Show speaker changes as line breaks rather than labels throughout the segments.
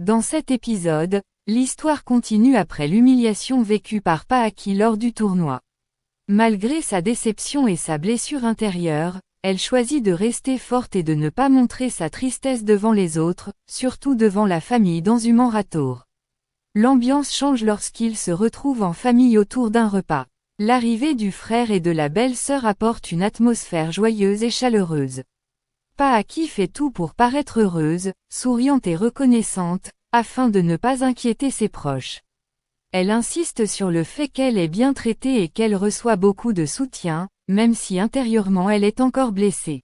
Dans cet épisode, l'histoire continue après l'humiliation vécue par Paaki lors du tournoi. Malgré sa déception et sa blessure intérieure, elle choisit de rester forte et de ne pas montrer sa tristesse devant les autres, surtout devant la famille d'Anzuman-Ratour. L'ambiance change lorsqu'ils se retrouvent en famille autour d'un repas. L'arrivée du frère et de la belle-sœur apporte une atmosphère joyeuse et chaleureuse. Paaki fait tout pour paraître heureuse, souriante et reconnaissante, afin de ne pas inquiéter ses proches. Elle insiste sur le fait qu'elle est bien traitée et qu'elle reçoit beaucoup de soutien, même si intérieurement elle est encore blessée.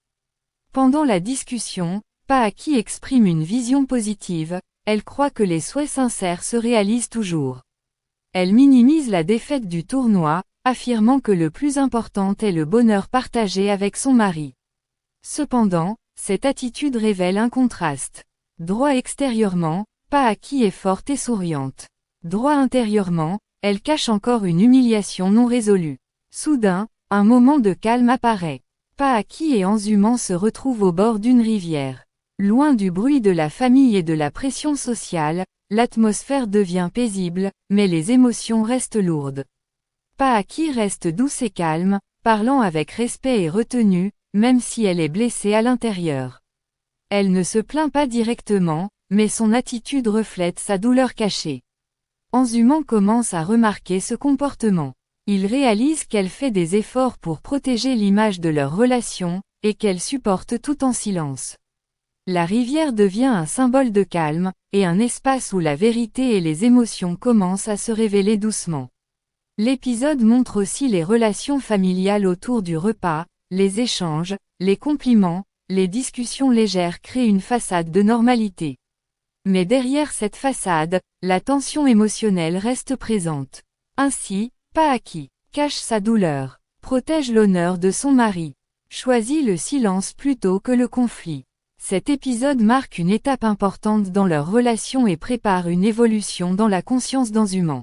Pendant la discussion, Paaki exprime une vision positive, elle croit que les souhaits sincères se réalisent toujours. Elle minimise la défaite du tournoi, affirmant que le plus important est le bonheur partagé avec son mari. Cependant, cette attitude révèle un contraste. Droit extérieurement, Paaki est forte et souriante. Droit intérieurement, elle cache encore une humiliation non résolue. Soudain, un moment de calme apparaît. Paaki et Anzuman se retrouvent au bord d'une rivière. Loin du bruit de la famille et de la pression sociale, l'atmosphère devient paisible, mais les émotions restent lourdes. Paaki reste douce et calme, parlant avec respect et retenue, même si elle est blessée à l'intérieur. Elle ne se plaint pas directement, mais son attitude reflète sa douleur cachée. Anzuman commence à remarquer ce comportement. Il réalise qu'elle fait des efforts pour protéger l'image de leur relation, et qu'elle supporte tout en silence. La rivière devient un symbole de calme, et un espace où la vérité et les émotions commencent à se révéler doucement. L'épisode montre aussi les relations familiales autour du repas, les échanges, les compliments, les discussions légères créent une façade de normalité. Mais derrière cette façade, la tension émotionnelle reste présente. Ainsi, Paaki cache sa douleur, protège l'honneur de son mari, choisit le silence plutôt que le conflit. Cet épisode marque une étape importante dans leur relation et prépare une évolution dans la conscience d'Anzuman.